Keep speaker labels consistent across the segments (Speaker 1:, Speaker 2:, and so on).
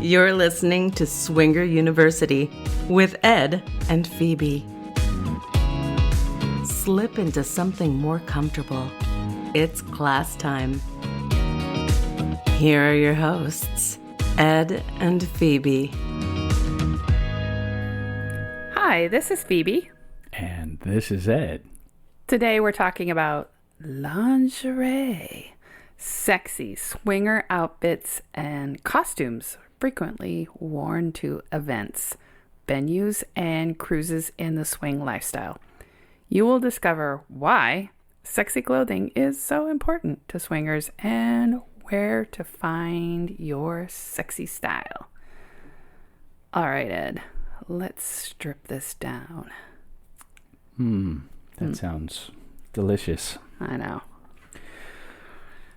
Speaker 1: You're listening to Swinger University with Ed and Phoebe. Slip into something more comfortable. It's class time. Here are your hosts, Ed and Phoebe.
Speaker 2: Hi, this is Phoebe.
Speaker 3: And this is Ed.
Speaker 2: Today we're talking about lingerie, sexy swinger outfits, and costumes frequently worn to events, venues, and cruises in the swing lifestyle. You will discover why sexy clothing is so important to swingers and where to find your sexy style. All right, Ed, let's strip this down.
Speaker 3: That sounds delicious.
Speaker 2: I know.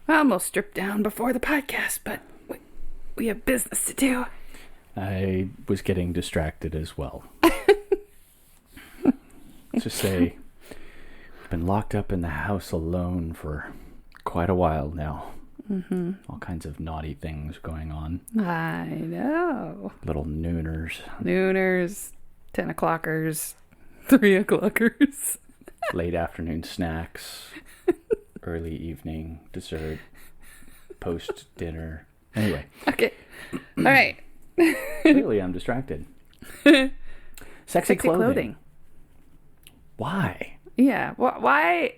Speaker 2: I almost stripped down before the podcast, but we have business to do.
Speaker 3: I was getting distracted as well. Let's just say, I've been locked up in the house alone for quite a while now. Mm-hmm. All kinds of naughty things going on.
Speaker 2: I know.
Speaker 3: Little nooners.
Speaker 2: 10 o'clockers, 3 o'clockers.
Speaker 3: Late afternoon snacks. Early evening dessert. Post dinner. Anyway.
Speaker 2: Okay. All right.
Speaker 3: Clearly I'm distracted. Sexy clothing. Why?
Speaker 2: Yeah. Why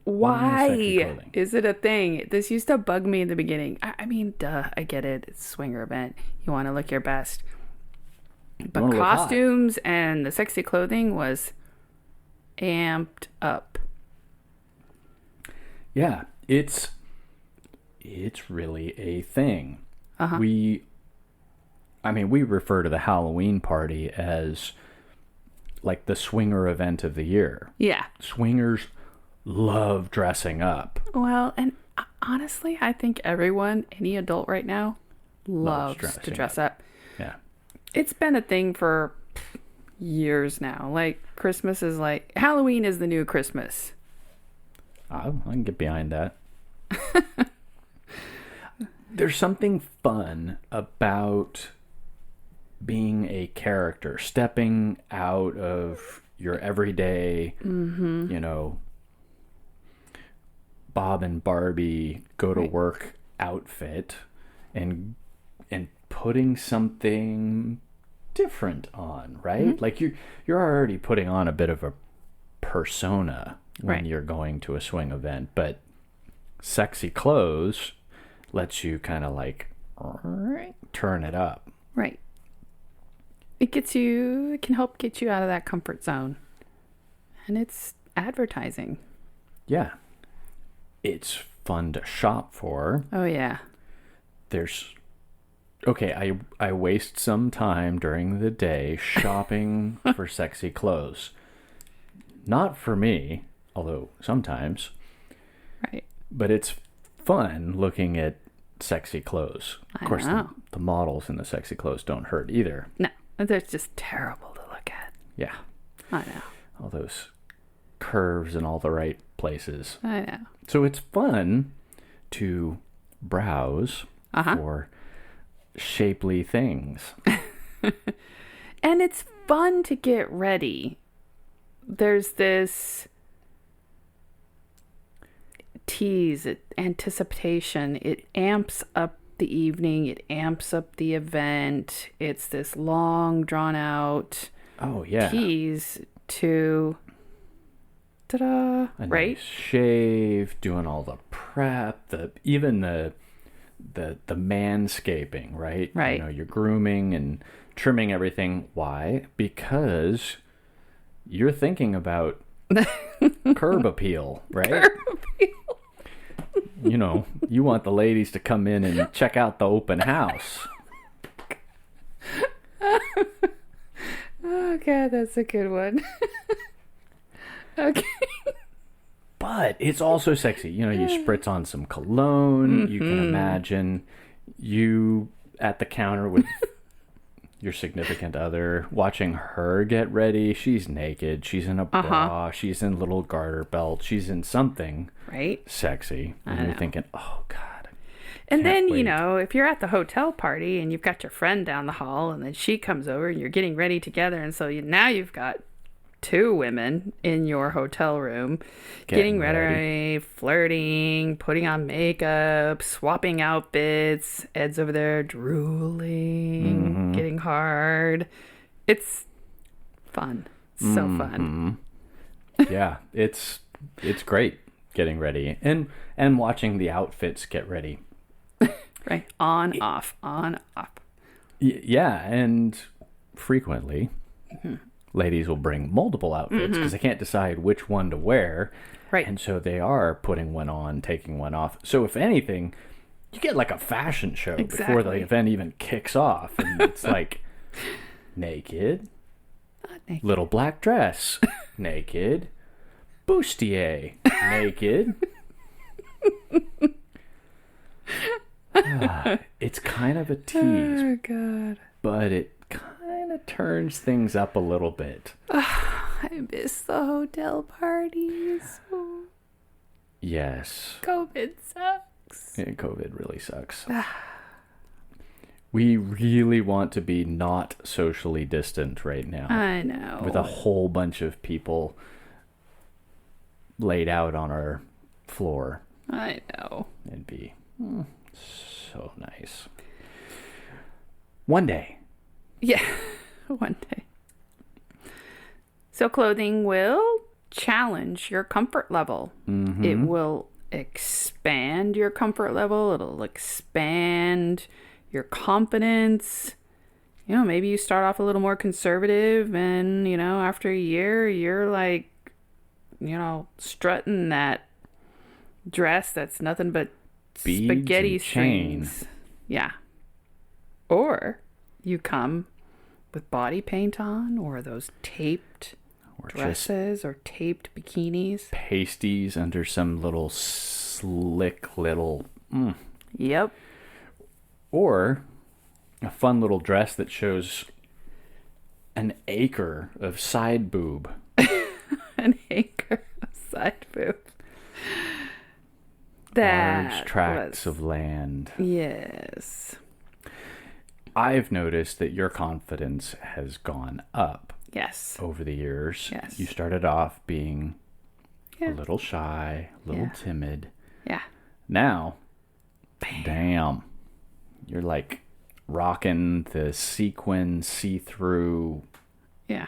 Speaker 3: sexy clothing?
Speaker 2: is it a thing? This used to bug me in the beginning. I mean, duh, I get it. It's a swinger event. You want to look your best. But costumes and the sexy clothing was amped up.
Speaker 3: Yeah, it's really a thing.
Speaker 2: Uh-huh.
Speaker 3: We refer to the Halloween party as like the swinger event of the year.
Speaker 2: Yeah.
Speaker 3: Swingers love dressing up.
Speaker 2: Well, and honestly, I think everyone, any adult right now, loves to dress up.
Speaker 3: Yeah.
Speaker 2: It's been a thing for years now. Like, Christmas is like, Halloween is the new Christmas.
Speaker 3: I can get behind that. There's something fun about being a character, stepping out of your everyday, Bob and Barbie go to work outfit and putting something different on, right? Mm-hmm. Like you're already putting on a bit of a persona when you're going to a swing event, but sexy clothes lets you kind of like turn it up.
Speaker 2: Right. It can help get you out of that comfort zone. And it's advertising.
Speaker 3: Yeah. It's fun to shop for.
Speaker 2: Oh, yeah.
Speaker 3: I waste some time during the day shopping for sexy clothes. Not for me, although sometimes.
Speaker 2: Right.
Speaker 3: But it's fun looking at sexy clothes. Of course, the models in the sexy clothes don't hurt either.
Speaker 2: No, they're just terrible to look at.
Speaker 3: Yeah.
Speaker 2: I know.
Speaker 3: All those curves in all the right places.
Speaker 2: I know.
Speaker 3: So it's fun to browse for shapely things.
Speaker 2: And it's fun to get ready. There's this tease, anticipation. It amps up the evening. It amps up the event. It's this long, drawn out tease to
Speaker 3: Nice shave, doing all the prep, even the manscaping, right?
Speaker 2: Right.
Speaker 3: You're grooming and trimming everything. Why? Because you're thinking about curb appeal, right?
Speaker 2: Curb appeal.
Speaker 3: You want the ladies to come in and check out the open house.
Speaker 2: Oh, God, that's a good one. Okay.
Speaker 3: But it's also sexy. You spritz on some cologne. Mm-hmm. You can imagine you at the counter with your significant other, watching her get ready. She's naked. She's in a bra. She's in a little garter belt. She's in something
Speaker 2: right,
Speaker 3: sexy. And you're thinking, oh, God.
Speaker 2: And then,
Speaker 3: wait.
Speaker 2: if you're at the hotel party and you've got your friend down the hall and then she comes over and you're getting ready together. And so now you've got two women in your hotel room getting ready, flirting, putting on makeup, swapping outfits. Ed's over there drooling, getting hard. It's fun. It's so fun.
Speaker 3: Yeah, it's great getting ready and watching the outfits get ready.
Speaker 2: Right. On, off, on, off.
Speaker 3: Yeah, and frequently ladies will bring multiple outfits because they can't decide which one to wear.
Speaker 2: Right.
Speaker 3: And so they are putting one on, taking one off. So if anything, you get like a fashion show before the event even kicks off. And it's like naked,
Speaker 2: naked.
Speaker 3: Little black dress, naked, bustier, naked. It's kind of a tease.
Speaker 2: Oh, God.
Speaker 3: But it kind of turns things up a little bit.
Speaker 2: I miss the hotel parties.
Speaker 3: Yes.
Speaker 2: COVID sucks.
Speaker 3: Yeah, COVID really sucks. We really want to be not socially distant right now.
Speaker 2: I know.
Speaker 3: With a whole bunch of people laid out on our floor.
Speaker 2: I know.
Speaker 3: It'd be so nice. One day.
Speaker 2: Yeah, one day. So clothing will challenge your comfort level. It will expand your comfort level. It'll expand your confidence. Maybe you start off a little more conservative and, after a year, you're like, strutting that dress that's nothing but
Speaker 3: Beads
Speaker 2: spaghetti
Speaker 3: and
Speaker 2: strings.
Speaker 3: chain.
Speaker 2: Yeah. Or you come with body paint on, or those taped
Speaker 3: Or
Speaker 2: dresses or taped bikinis.
Speaker 3: Pasties under some little slick little...
Speaker 2: Yep.
Speaker 3: Or a fun little dress that shows an acre of side boob.
Speaker 2: An acre of side boob.
Speaker 3: Large tracts of land.
Speaker 2: Yes.
Speaker 3: I've noticed that your confidence has gone up.
Speaker 2: Yes.
Speaker 3: Over the years.
Speaker 2: Yes.
Speaker 3: You started off being a little shy, a little timid.
Speaker 2: Yeah.
Speaker 3: Now, damn, you're like rocking the sequin see-through.
Speaker 2: Yeah.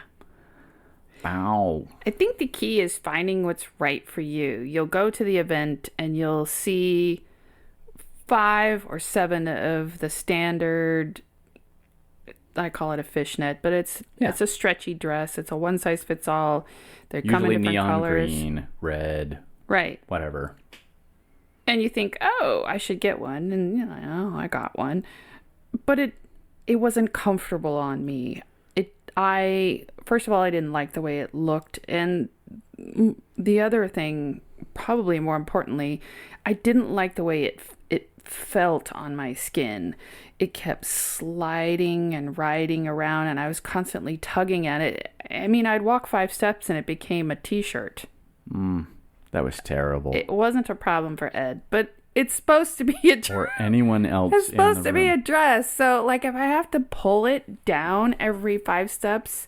Speaker 3: Ow.
Speaker 2: I think the key is finding what's right for you. You'll go to the event and you'll see 5 or 7 of the standard, I call it a fishnet, but it's a stretchy dress. It's a one size fits all. They come in different
Speaker 3: neon
Speaker 2: colors.
Speaker 3: Green, red,
Speaker 2: right,
Speaker 3: whatever.
Speaker 2: And you think, oh, I should get one, and I got one, but it wasn't comfortable on me. First of all, I didn't like the way it looked, and the other thing, probably more importantly, I didn't like the way it felt on my skin. It kept sliding and riding around, and I was constantly tugging at it. I mean, I'd walk 5 steps and it became a t-shirt.
Speaker 3: That was terrible.
Speaker 2: It wasn't a problem for Ed, but it's supposed to be a dress.
Speaker 3: Or anyone else.
Speaker 2: It's supposed to be
Speaker 3: room.
Speaker 2: a dress. So, like, if I have to pull it down every 5 steps,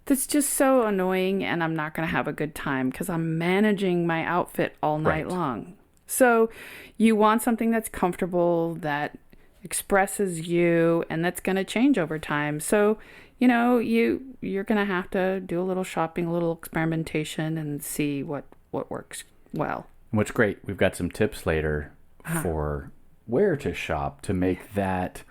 Speaker 2: that's just so annoying, and I'm not going to have a good time because I'm managing my outfit all night long. So you want something that's comfortable, that expresses you, and that's going to change over time. So, you're going to have to do a little shopping, a little experimentation, and see what works well.
Speaker 3: What's great, we've got some tips later for where to shop to make that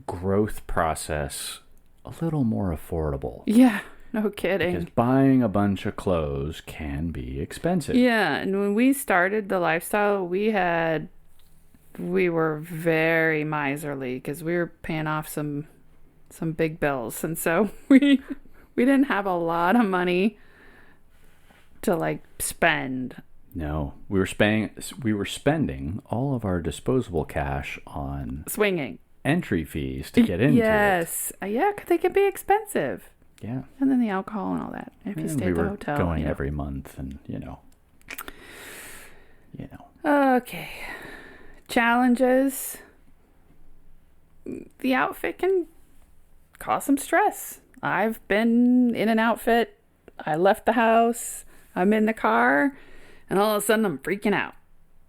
Speaker 3: growth process a little more affordable.
Speaker 2: Yeah, no kidding.
Speaker 3: Because buying a bunch of clothes can be expensive.
Speaker 2: Yeah, and when we started the lifestyle, we were very miserly because we were paying off some big bills, and so we didn't have a lot of money to spend.
Speaker 3: No, we were spending all of our disposable cash on
Speaker 2: Swinging
Speaker 3: entry fees to get into it.
Speaker 2: Yes, yeah, because they can be expensive.
Speaker 3: Yeah,
Speaker 2: and then the alcohol and all that. If you stay at the hotel,
Speaker 3: going every month, and
Speaker 2: Okay, Challenges. The outfit can cause some stress. I've been in an outfit. I left the house. I'm in the car. And all of a sudden I'm freaking out.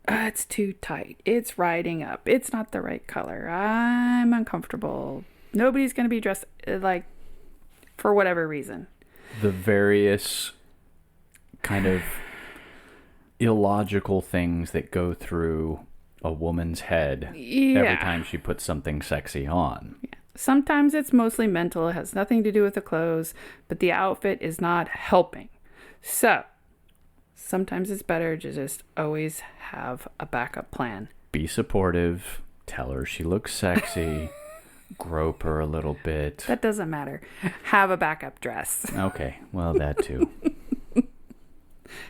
Speaker 2: It's too tight. It's riding up. It's not the right color. I'm uncomfortable. Nobody's going to be dressed like for whatever reason.
Speaker 3: The various kind of illogical things that go through a woman's head every time she puts something sexy on.
Speaker 2: Yeah. Sometimes it's mostly mental. It has nothing to do with the clothes, but the outfit is not helping. So sometimes it's better to just always have a backup plan.
Speaker 3: Be supportive. Tell her she looks sexy. Grope her a little bit.
Speaker 2: That doesn't matter. Have a backup dress.
Speaker 3: Okay, well, that too.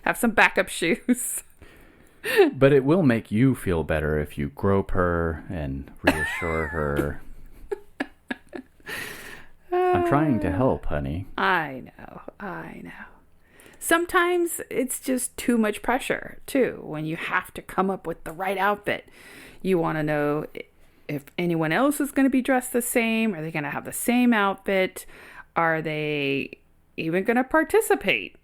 Speaker 2: Have some backup shoes.
Speaker 3: But it will make you feel better if you grope her and reassure her. I'm trying to help, honey.
Speaker 2: I know. Sometimes it's just too much pressure, too, when you have to come up with the right outfit. You want to know if anyone else is going to be dressed the same. Are they going to have the same outfit? Are they even going to participate?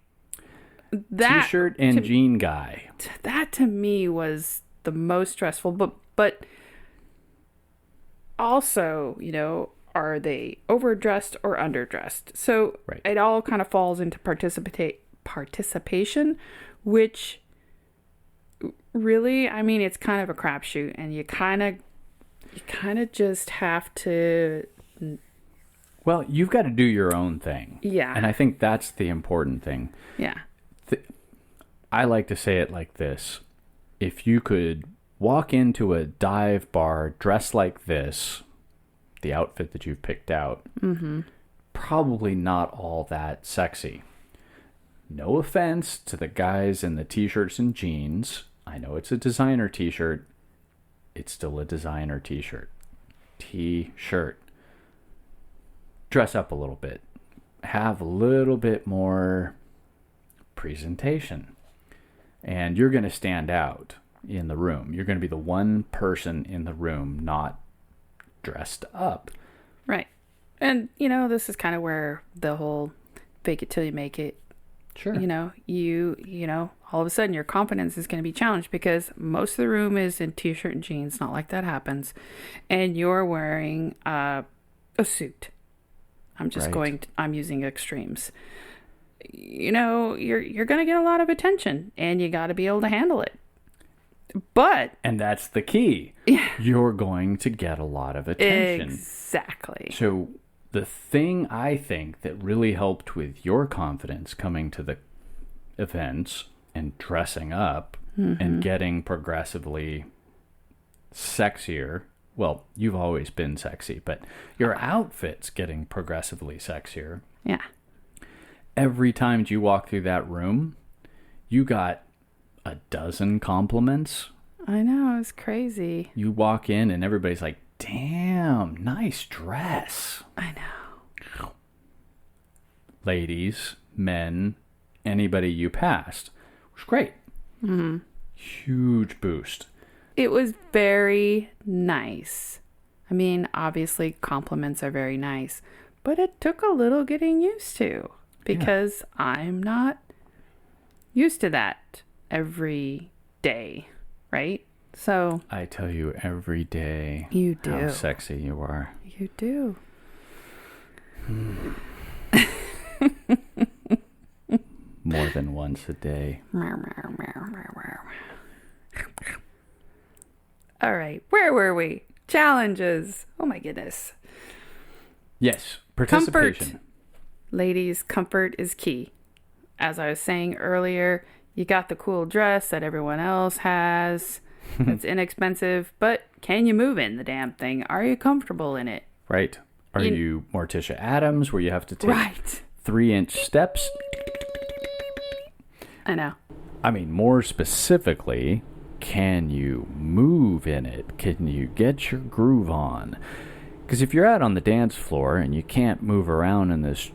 Speaker 3: T-shirt and jean guy.
Speaker 2: That to me was the most stressful. But also, are they overdressed or underdressed? So It all kind of falls into participation, which really, it's kind of a crapshoot, and you kind of just have to.
Speaker 3: Well, you've got to do your own thing.
Speaker 2: Yeah.
Speaker 3: And I think that's the important thing.
Speaker 2: Yeah.
Speaker 3: I like to say it like this. If you could walk into a dive bar dressed like this, the outfit that you've picked out, probably not all that sexy. No offense to the guys in the t-shirts and jeans. I know it's a designer t-shirt. It's still a designer t-shirt. T-shirt. Dress up a little bit. Have a little bit more presentation. And you're going to stand out in the room. You're going to be the one person in the room not dressed up.
Speaker 2: Right. And, this is kind of where the whole fake it till you make it.
Speaker 3: Sure.
Speaker 2: All of a sudden your confidence is going to be challenged because most of the room is in t-shirt and jeans. Not like that happens. And you're wearing a suit. I'm using extremes. You're going to get a lot of attention and you got to be able to handle it.
Speaker 3: And that's the key.
Speaker 2: Yeah.
Speaker 3: You're going to get a lot of attention.
Speaker 2: Exactly.
Speaker 3: So the thing I think that really helped with your confidence coming to the events and dressing up and getting progressively sexier. Well, you've always been sexy, but your outfit's getting progressively sexier.
Speaker 2: Yeah.
Speaker 3: Every time you walk through that room, you got a dozen compliments.
Speaker 2: I know, it's crazy.
Speaker 3: You walk in and everybody's like, damn, nice dress.
Speaker 2: I know.
Speaker 3: Ladies, men, anybody you passed. It was great.
Speaker 2: Mm-hmm.
Speaker 3: Huge boost.
Speaker 2: It was very nice. Obviously compliments are very nice, but it took a little getting used to because I'm not used to that every day, right? So
Speaker 3: I tell you every day
Speaker 2: you do
Speaker 3: how sexy you are.
Speaker 2: You do.
Speaker 3: More than once a day.
Speaker 2: All right, where were we? Challenges. Oh my goodness.
Speaker 3: Yes, participation.
Speaker 2: Comfort. Ladies, comfort is key. As I was saying earlier, you got the cool dress that everyone else has. It's inexpensive, but can you move in the damn thing? Are you comfortable in it?
Speaker 3: Right. Are you Morticia Addams, where you have to take 3-inch steps?
Speaker 2: I know.
Speaker 3: More specifically, can you move in it? Can you get your groove on? Because if you're out on the dance floor and you can't move around in this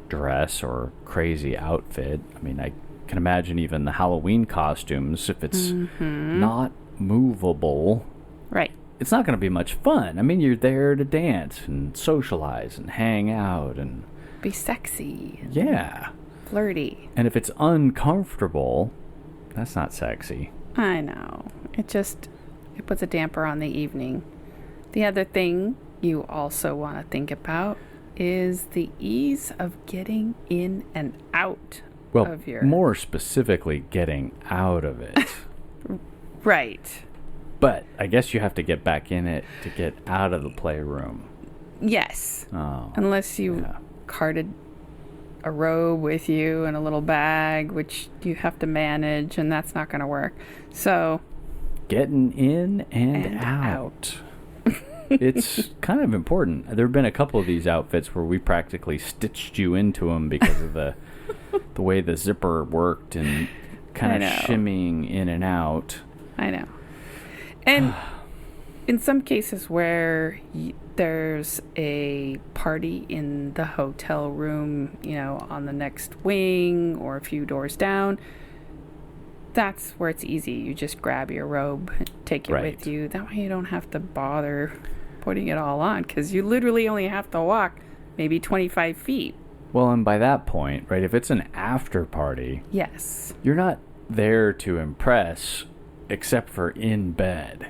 Speaker 3: dress or crazy outfit, I can imagine even the Halloween costumes, if it's not movable,
Speaker 2: Right.
Speaker 3: it's not going to be much fun. I mean, you're there to dance and socialize and hang out and...
Speaker 2: Be sexy.
Speaker 3: Yeah.
Speaker 2: Flirty.
Speaker 3: And if it's uncomfortable, that's not sexy.
Speaker 2: I know. It puts a damper on the evening. The other thing you also want to think about is the ease of getting in and out of your...
Speaker 3: more specifically, getting out of it.
Speaker 2: Right.
Speaker 3: But I guess you have to get back in it to get out of the playroom.
Speaker 2: Yes.
Speaker 3: Oh.
Speaker 2: Unless you carted a robe with you and a little bag, which you have to manage, and that's not going to work. So...
Speaker 3: Getting in and out. It's kind of important. There have been a couple of these outfits where we practically stitched you into them because of the way the zipper worked and kind of shimmying in and out.
Speaker 2: I know. And in some cases where there's a party in the hotel room, on the next wing or a few doors down, that's where it's easy. You just grab your robe, take it with you. That way you don't have to bother putting it all on, because you literally only have to walk maybe 25 feet.
Speaker 3: Well, and by that point, right, if it's an after party,
Speaker 2: yes,
Speaker 3: you're not there to impress except for in bed.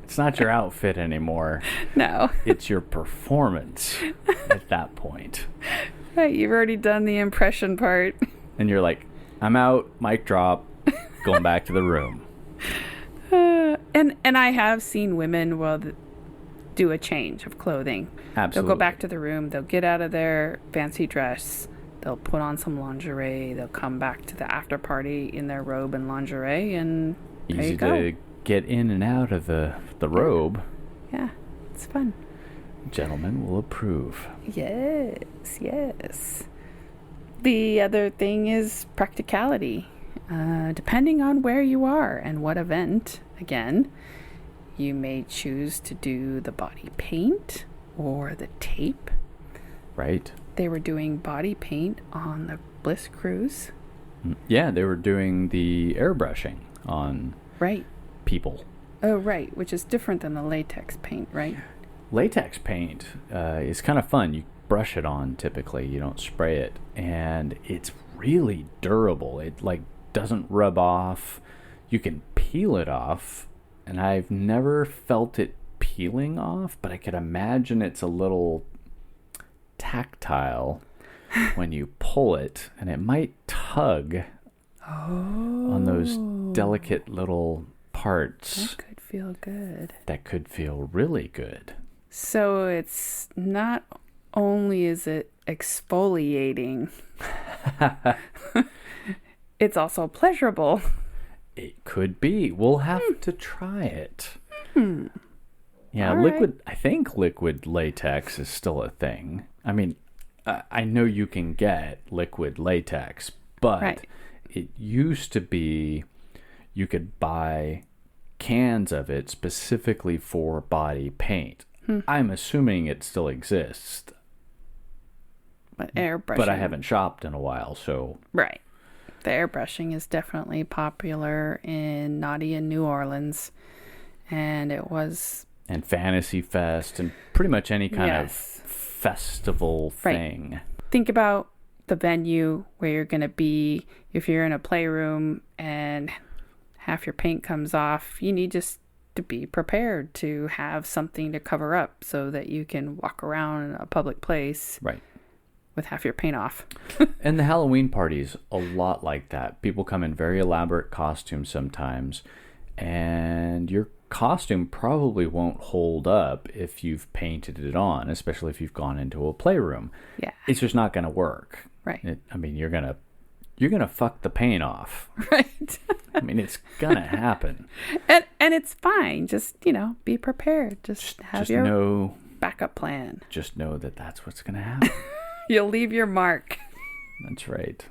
Speaker 3: It's not your outfit anymore.
Speaker 2: No.
Speaker 3: It's your performance at that point.
Speaker 2: Right, you've already done the impression part.
Speaker 3: And you're like, I'm out, mic drop, going back to the room.
Speaker 2: And I have seen women do a change of clothing.
Speaker 3: Absolutely.
Speaker 2: They'll go back to the room, they'll get out of their fancy dress, they'll put on some lingerie, they'll come back to the after party in their robe and lingerie, and there you go.
Speaker 3: Easy to get in and out of the robe.
Speaker 2: Yeah, it's fun.
Speaker 3: Gentlemen will approve.
Speaker 2: Yes. The other thing is practicality. Depending on where you are and what event, again, you may choose to do the body paint or the tape.
Speaker 3: Right.
Speaker 2: They were doing body paint on the Bliss cruise.
Speaker 3: Yeah, they were doing the airbrushing on people.
Speaker 2: Oh, right, which is different than the latex paint, right?
Speaker 3: Latex paint is kind of fun. You brush it on typically. You don't spray it. And it's really durable. It doesn't rub off. You can peel it off. And I've never felt it peeling off, but I could imagine it's a little tactile when you pull it, and it might tug on those delicate little parts.
Speaker 2: That could feel good.
Speaker 3: That could feel really good.
Speaker 2: So it's not only is it exfoliating, it's also pleasurable. It
Speaker 3: could be. We'll have to try it. Yeah,
Speaker 2: all
Speaker 3: liquid.
Speaker 2: right.
Speaker 3: I think liquid latex is still a thing. I mean, I know you can get liquid latex, but it used to be you could buy cans of it specifically for body paint. I'm assuming it still exists.
Speaker 2: But airbrushing.
Speaker 3: But I haven't shopped in a while, so...
Speaker 2: Right. The airbrushing is definitely popular in Naughty in New Orleans. And it was...
Speaker 3: And Fantasy Fest and pretty much any kind of festival thing.
Speaker 2: Think about the venue where you're going to be. If you're in a playroom and half your paint comes off, you need just to be prepared to have something to cover up so that you can walk around in a public place with half your paint off.
Speaker 3: And the Halloween party's a lot like that. People come in very elaborate costumes sometimes, and your costume probably won't hold up if you've painted it on, especially if you've gone into a playroom.
Speaker 2: Yeah.
Speaker 3: It's just not going to work.
Speaker 2: Right.
Speaker 3: I mean, you're going to fuck the paint off.
Speaker 2: Right.
Speaker 3: I mean, it's going to happen.
Speaker 2: And it's fine. Just, be prepared. Just have your backup plan.
Speaker 3: Just know that that's what's going to happen.
Speaker 2: You'll leave your mark.
Speaker 3: That's right.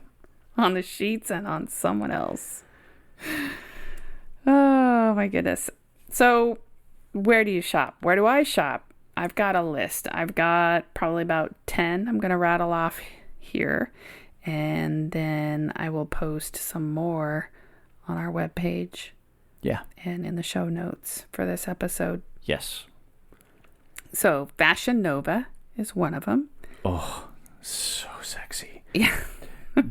Speaker 2: On the sheets and on someone else. Oh, my goodness. So, where do you shop? Where do I shop? I've got a list. I've got probably about 10 I'm going to rattle off here. And then I will post some more on our webpage.
Speaker 3: Yeah.
Speaker 2: and in the show notes for this episode.
Speaker 3: Yes.
Speaker 2: So Fashion Nova is one of them.
Speaker 3: Oh, so sexy.
Speaker 2: Yeah.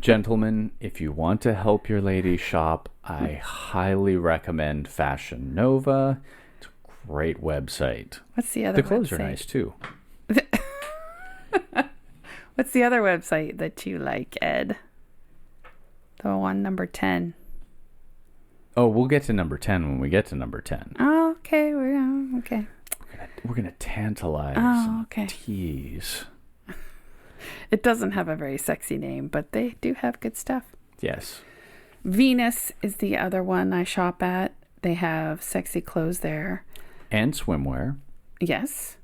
Speaker 3: Gentlemen, if you want to help your lady shop, I highly recommend Fashion Nova. It's a great website.
Speaker 2: What's the other
Speaker 3: The clothes
Speaker 2: website?
Speaker 3: are nice too.
Speaker 2: What's the other website that you like, Ed? The one number 10.
Speaker 3: Oh, we'll get to number 10 when we get to number 10.
Speaker 2: Oh, okay. Okay.
Speaker 3: We're gonna tantalize
Speaker 2: okay.
Speaker 3: tease.
Speaker 2: It doesn't have a very sexy name, but they do have good stuff.
Speaker 3: Yes.
Speaker 2: Venus is the other one I shop at. They have sexy clothes there.
Speaker 3: And swimwear.
Speaker 2: Yes.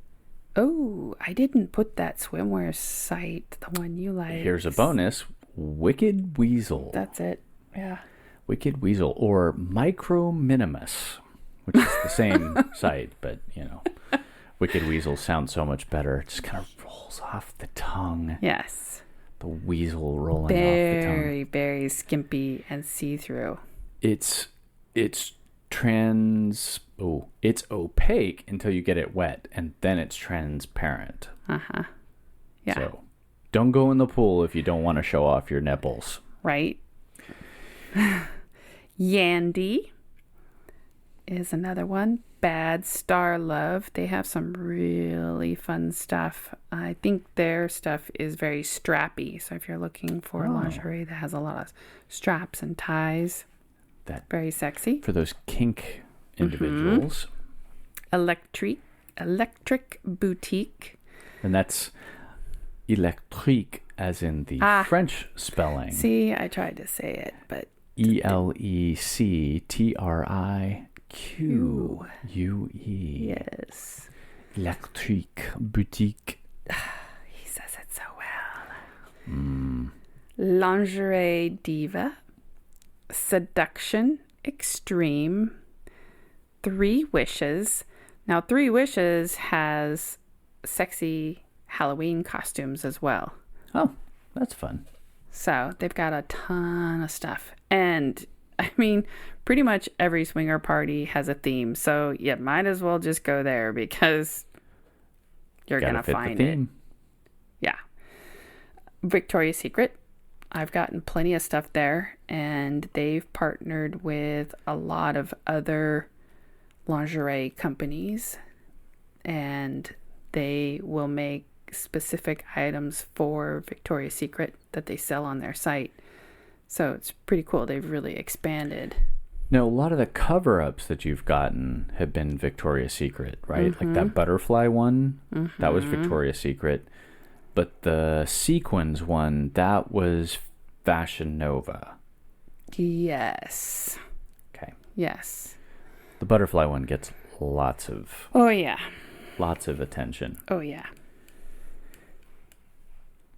Speaker 2: Oh, I didn't put that swimwear site, the one you like.
Speaker 3: Here's a bonus. Wicked Weasel.
Speaker 2: That's it. Yeah.
Speaker 3: Wicked Weasel or Micro Minimus, which is the same site, but, you know, Wicked Weasel sounds so much better. It just kind of rolls off the tongue.
Speaker 2: Yes.
Speaker 3: The weasel rolling off the tongue.
Speaker 2: Very, very skimpy and see-through.
Speaker 3: It's it's opaque until you get it wet, and then it's transparent.
Speaker 2: Uh-huh. Yeah.
Speaker 3: So don't go in the pool if you don't want to show off your nipples.
Speaker 2: Right. Yandy is another one. Bad Star Love. They have some really fun stuff. I think their stuff is very strappy. So if you're looking for lingerie that has a lot of straps and ties,
Speaker 3: That
Speaker 2: very sexy.
Speaker 3: for those kink individuals.
Speaker 2: Electric Boutique.
Speaker 3: And that's électrique as in the French spelling.
Speaker 2: See, I tried to say it, but
Speaker 3: ElectriqueUE.
Speaker 2: yes.
Speaker 3: Electrique Boutique.
Speaker 2: He says it so well. Lingerie Diva. Seduction Extreme. 3 Wishes. Now, 3 Wishes has sexy Halloween costumes as well.
Speaker 3: Oh, that's fun.
Speaker 2: So they've got a ton of stuff. And I mean, pretty much every swinger party has a theme. So you might as well just go there because you're going to find it. Yeah. Victoria's Secret. I've gotten plenty of stuff there. And they've partnered with a lot of other lingerie companies. And they will make specific items for Victoria's Secret that they sell on their site. So it's pretty cool. They've really expanded.
Speaker 3: Now, a lot of the cover-ups that you've gotten have been Victoria's Secret, right? Like that butterfly one, that was Victoria's Secret. But the sequins one, that was Fashion Nova.
Speaker 2: Yes.
Speaker 3: Okay.
Speaker 2: Yes.
Speaker 3: The butterfly one gets lots of
Speaker 2: Oh, yeah.
Speaker 3: attention.
Speaker 2: Oh, yeah.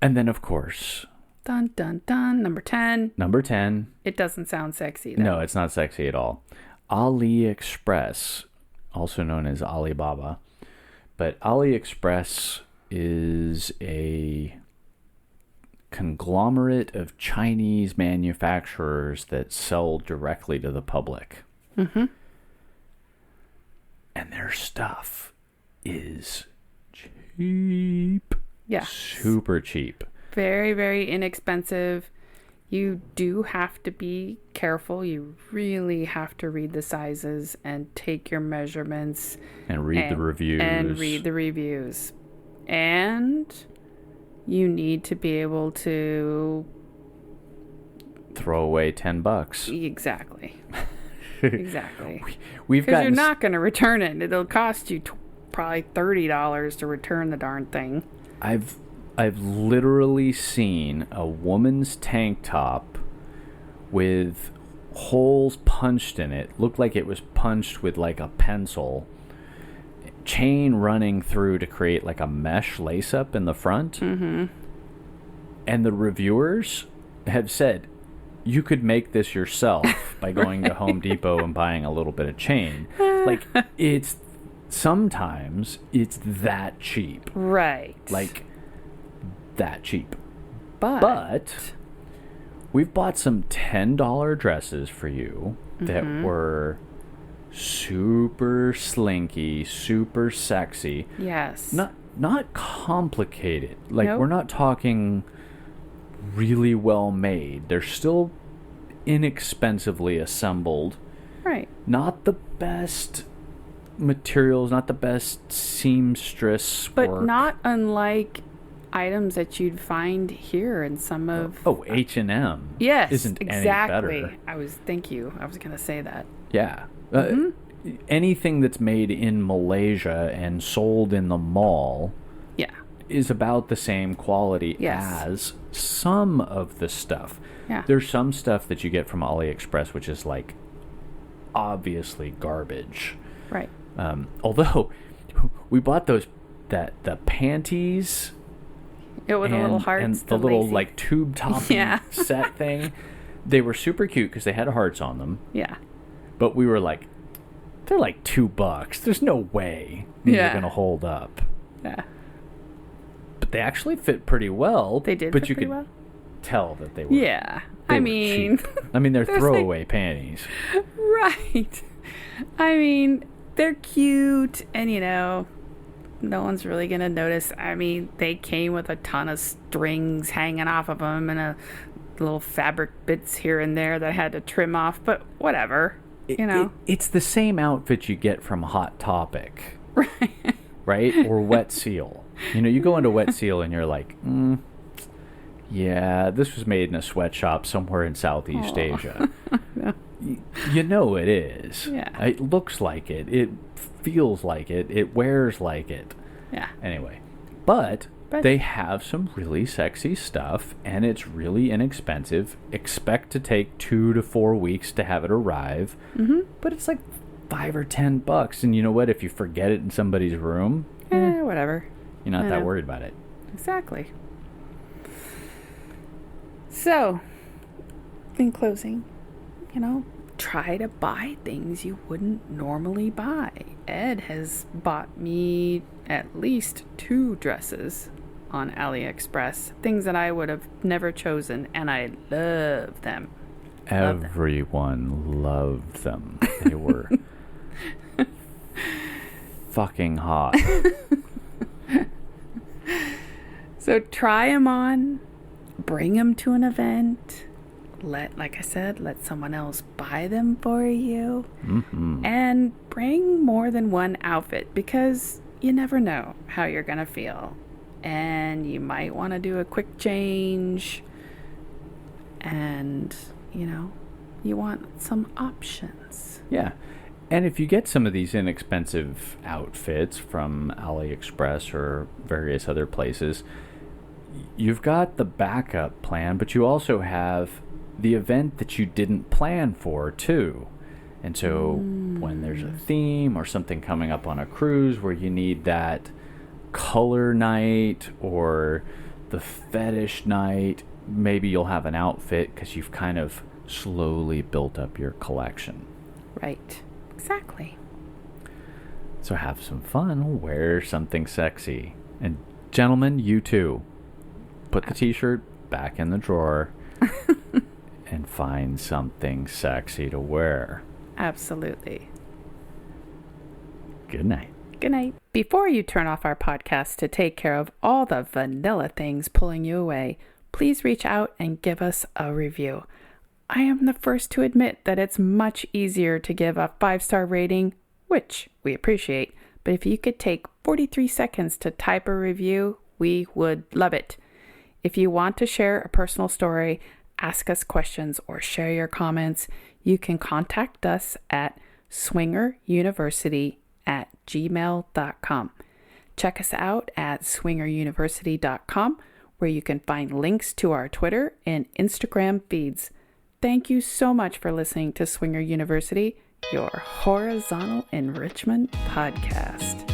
Speaker 3: And then, of course,
Speaker 2: Dun, dun, dun. Number 10.
Speaker 3: number 10.
Speaker 2: It doesn't sound sexy, though.
Speaker 3: No, it's not sexy at all. AliExpress, also known as Alibaba. But AliExpress is a conglomerate of Chinese manufacturers that sell directly to the public.
Speaker 2: Mm-hmm.
Speaker 3: And their stuff is cheap.
Speaker 2: Yeah.
Speaker 3: Super cheap.
Speaker 2: Very, very inexpensive. You do have to be careful. You really have to read the sizes and take your measurements.
Speaker 3: And read the reviews.
Speaker 2: And you need to be able to
Speaker 3: throw away $10.
Speaker 2: Exactly. Exactly.
Speaker 3: We've
Speaker 2: Because
Speaker 3: got
Speaker 2: you're not going to return it. It'll cost you probably $30 to return the darn thing.
Speaker 3: I've literally seen a woman's tank top with holes punched in it. Looked like it was punched with like a pencil. Chain running through to create like a mesh lace-up in the front.
Speaker 2: Mm-hmm.
Speaker 3: And the reviewers have said, you could make this yourself by going to Home Depot and buying a little bit of chain. Like, sometimes it's that cheap.
Speaker 2: Right.
Speaker 3: Like, that cheap.
Speaker 2: But
Speaker 3: we've bought some $10 dresses for you that were super slinky, super sexy.
Speaker 2: Yes.
Speaker 3: Not complicated. Like,
Speaker 2: Nope.
Speaker 3: we're not talking really well made. They're still inexpensively assembled.
Speaker 2: Right.
Speaker 3: Not the best materials, not the best seamstress
Speaker 2: But
Speaker 3: work.
Speaker 2: not unlike items that you'd find here in some of...
Speaker 3: Oh, H&M.
Speaker 2: Yes,
Speaker 3: isn't
Speaker 2: exactly.
Speaker 3: any better.
Speaker 2: Thank you. I was going to say that.
Speaker 3: Yeah.
Speaker 2: Mm-hmm.
Speaker 3: Anything that's made in Malaysia and sold in the mall
Speaker 2: Yeah.
Speaker 3: is about the same quality
Speaker 2: Yes.
Speaker 3: as some of the stuff.
Speaker 2: Yeah.
Speaker 3: There's some stuff that you get from AliExpress which is like obviously garbage.
Speaker 2: Right.
Speaker 3: Although we bought the panties
Speaker 2: It with the little hearts.
Speaker 3: and the little
Speaker 2: lacy.
Speaker 3: like tube topping
Speaker 2: Yeah.
Speaker 3: set thing. They were super cute because they had hearts on them.
Speaker 2: Yeah.
Speaker 3: But we were like, they're like $2. There's no way these
Speaker 2: Yeah.
Speaker 3: are going to hold up.
Speaker 2: Yeah.
Speaker 3: But they actually fit pretty well.
Speaker 2: They did
Speaker 3: but
Speaker 2: fit
Speaker 3: you
Speaker 2: pretty
Speaker 3: could
Speaker 2: well.
Speaker 3: tell that they were.
Speaker 2: Yeah.
Speaker 3: they
Speaker 2: I
Speaker 3: were
Speaker 2: mean...
Speaker 3: cheap. I mean, they're
Speaker 2: there's
Speaker 3: throwaway panties.
Speaker 2: Right. I mean, they're cute, and no one's really gonna notice. I mean, they came with a ton of strings hanging off of them and a little fabric bits here and there that I had to trim off, but whatever.
Speaker 3: It's the same outfit you get from Hot Topic,
Speaker 2: Right.
Speaker 3: right? Or Wet Seal. You go into Wet Seal and you're like, yeah, this was made in a sweatshop somewhere in Southeast Asia. You know it is.
Speaker 2: Yeah.
Speaker 3: It looks like it. It feels like it. It wears like it.
Speaker 2: Yeah.
Speaker 3: Anyway, but they have some really sexy stuff, and it's really inexpensive. Expect to take 2 to 4 weeks to have it arrive. Mm-hmm. But it's like $5 or $10, and you know what? If you forget it in somebody's room,
Speaker 2: Whatever.
Speaker 3: you're not
Speaker 2: I
Speaker 3: that
Speaker 2: know.
Speaker 3: worried about it.
Speaker 2: Exactly. So, in closing, try to buy things you wouldn't normally buy. Ed has bought me at least 2 dresses on AliExpress, things that I would have never chosen, and I love them.
Speaker 3: Everyone loved them. They were fucking hot.
Speaker 2: So try them on, bring them to an event, like I said, let someone else buy them for you, and bring more than one outfit, because you never know how you're going to feel. And you might want to do a quick change, and, you want some options.
Speaker 3: Yeah. And if you get some of these inexpensive outfits from AliExpress or various other places, you've got the backup plan, but you also have the event that you didn't plan for, too. And so when there's a theme or something coming up on a cruise where you need that color night or the fetish night, maybe you'll have an outfit because you've kind of slowly built up your collection.
Speaker 2: Right. Exactly.
Speaker 3: So have some fun, wear something sexy. And gentlemen, you too. Put the t-shirt back in the drawer and find something sexy to wear.
Speaker 2: Absolutely.
Speaker 3: Good night.
Speaker 2: Good night. Before you turn off our podcast to take care of all the vanilla things pulling you away, please reach out and give us a review. I am the first to admit that it's much easier to give a 5-star rating, which we appreciate, but if you could take 43 seconds to type a review, we would love it. If you want to share a personal story, ask us questions, or share your comments, you can contact us at swingeruniversity@gmail.com. Check us out at swingeruniversity.com, where you can find links to our Twitter and Instagram feeds. Thank you so much for listening to Swinger University, your horizontal enrichment podcast.